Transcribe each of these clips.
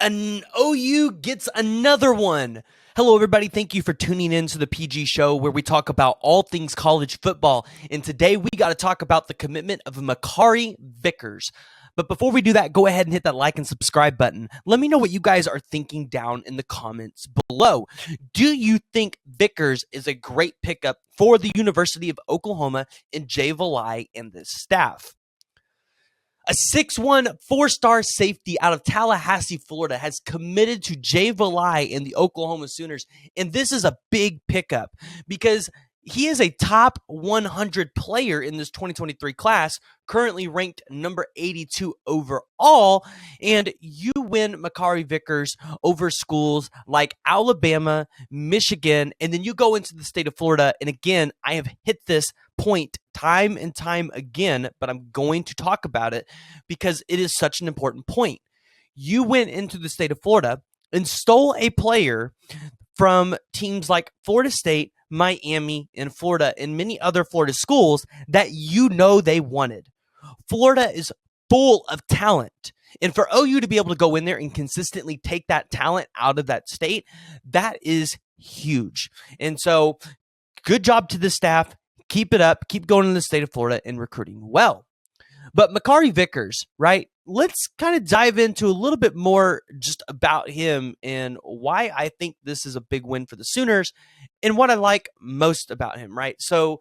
An OU gets another one. Hello, everybody. Thank you for tuning in to the PG Show, where we talk about all things college football. And today we got to talk about the commitment of Makari Vickers. But before we do that, go ahead and hit that like and subscribe button. Let me know what you guys are thinking down in the comments below. Do you think Vickers is a great pickup for the University of Oklahoma and Jay Valai and this staff? A 6'1", four-star safety out of Tallahassee, Florida, has committed to Jay Valai and the Oklahoma Sooners, and this is a big pickup because he is a top 100 player in this 2023 class, currently ranked number 82 overall, and you win Makari Vickers over schools like Alabama, Michigan, and then you go into the state of Florida, and again, I have hit this point time and time again, but I'm going to talk about it because it is such an important point. You went into the state of Florida and stole a player from teams like Florida State, Miami, and Florida, and many other Florida schools that you know they wanted. Florida is full of talent. And for OU to be able to go in there and consistently take that talent out of that state, that is huge. And so good job to the staff. Keep it up. Keep going in the state of Florida and recruiting well. But Makari Vickers, right? Let's kind of dive into a little bit more just about him and why I think this is a big win for the Sooners and what I like most about him, right? So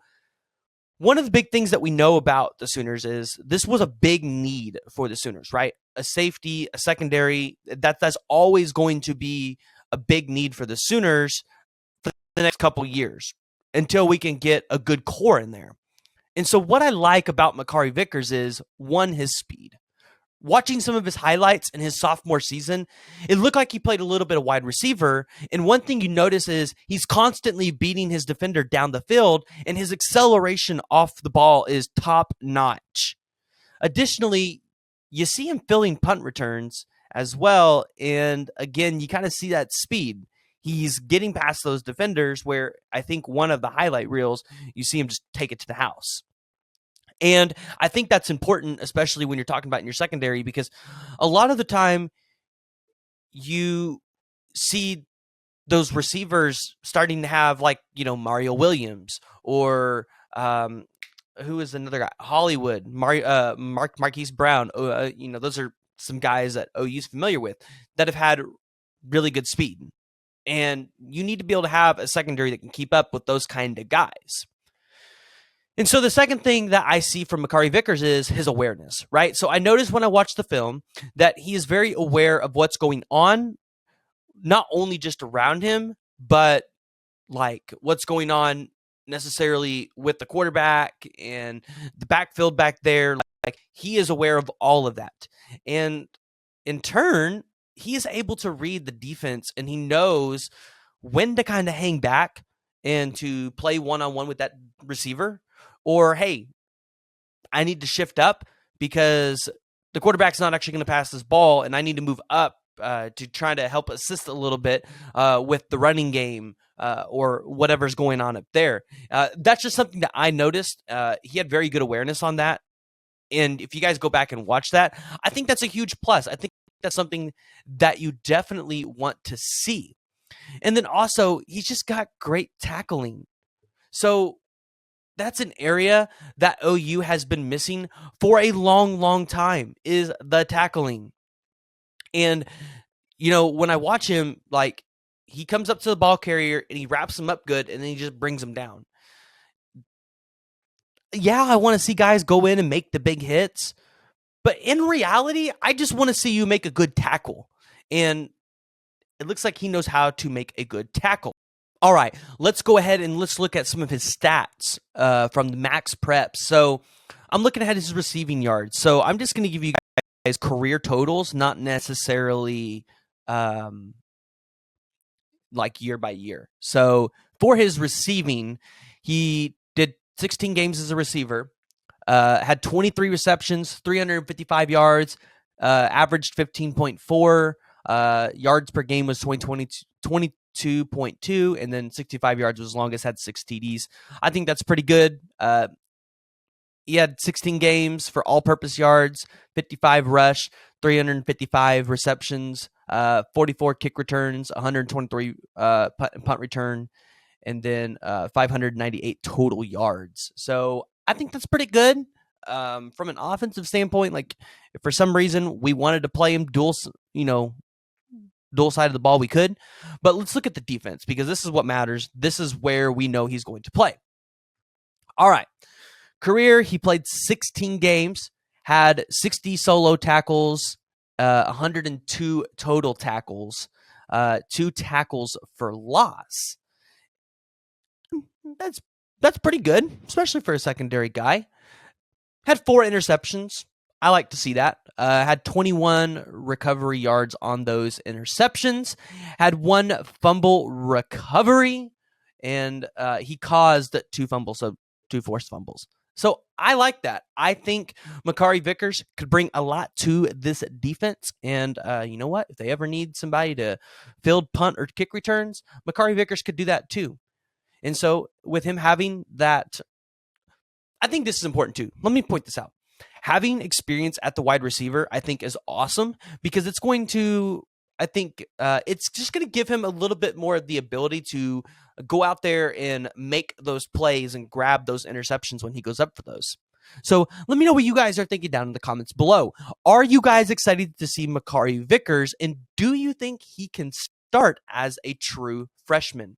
one of the big things that we know about the Sooners is this was a big need for the Sooners, right? A safety, a secondary, that's always going to be a big need for the Sooners for the next couple years until we can get a good core in there. And so what I like about Makari Vickers is, one, his speed. Watching some of his highlights in his sophomore season, it looked like he played a little bit of wide receiver. And one thing you notice is he's constantly beating his defender down the field, and his acceleration off the ball is top notch. Additionally, you see him filling punt returns as well. And again, you kind of see that speed. He's getting past those defenders where I think one of the highlight reels, you see him just take it to the house. And I think that's important, especially when you're talking about in your secondary, because a lot of the time you see those receivers starting to have Mario Williams or who is another guy? Hollywood, Marquise Brown. Those are some guys that OU's familiar with that have had really good speed. And you need to be able to have a secondary that can keep up with those kind of guys. And so the second thing that I see from Makari Vickers is his awareness, right? So I noticed when I watched the film that he is very aware of what's going on, not only just around him, but like what's going on necessarily with the quarterback and the backfield back there. Like he is aware of all of that. And in turn, he is able to read the defense, and he knows when to kind of hang back and to play one-on-one with that receiver. Or, hey, I need to shift up because the quarterback's not actually going to pass this ball, and I need to move up to try to help assist a little bit with the running game or whatever's going on up there. That's just something that I noticed. He had very good awareness on that. And if you guys go back and watch that, I think that's a huge plus. I think that's something that you definitely want to see. And then also, he's just got great tackling. So that's an area that OU has been missing for a long, long time, is the tackling. And, when I watch him, he comes up to the ball carrier and he wraps him up good, and then he just brings him down. Yeah, I want to see guys go in and make the big hits. But in reality, I just want to see you make a good tackle. And it looks like he knows how to make a good tackle. All right, let's go ahead and let's look at some of his stats from the Max Prep. So I'm looking at his receiving yards. So I'm just going to give you guys career totals, not necessarily like year by year. So for his receiving, he did 16 games as a receiver, had 23 receptions, 355 yards, averaged 15.4 yards per game was 22.2, and then 65 yards was longest, had 6 TDs. I think that's pretty good. He had 16 games for all-purpose yards, 55 rush, 355 receptions, 44 kick returns, 123 punt return, and then 598 total yards. So I think that's pretty good. From an offensive standpoint, like if for some reason we wanted to play him dual side of the ball, we could. But let's look at the defense, because this is what matters. This is where we know he's going to play. All right. Career, he played 16 games, had 60 solo tackles, 102 total tackles, 2 tackles for loss. That's pretty good, especially for a secondary guy. Had 4 interceptions. I like to see that. Had 21 recovery yards on those interceptions. Had 1 fumble recovery, and he caused 2 fumbles, so 2 forced fumbles. So I like that. I think Makari Vickers could bring a lot to this defense. And you know what? If they ever need somebody to field punt or kick returns, Makari Vickers could do that too. And so with him having that, I think this is important too. Let me point this out. Having experience at the wide receiver, I think, is awesome, because it's going to, I think it's just going to give him a little bit more of the ability to go out there and make those plays and grab those interceptions when he goes up for those. So let me know what you guys are thinking down in the comments below. Are you guys excited to see Makari Vickers, and do you think he can start as a true freshman?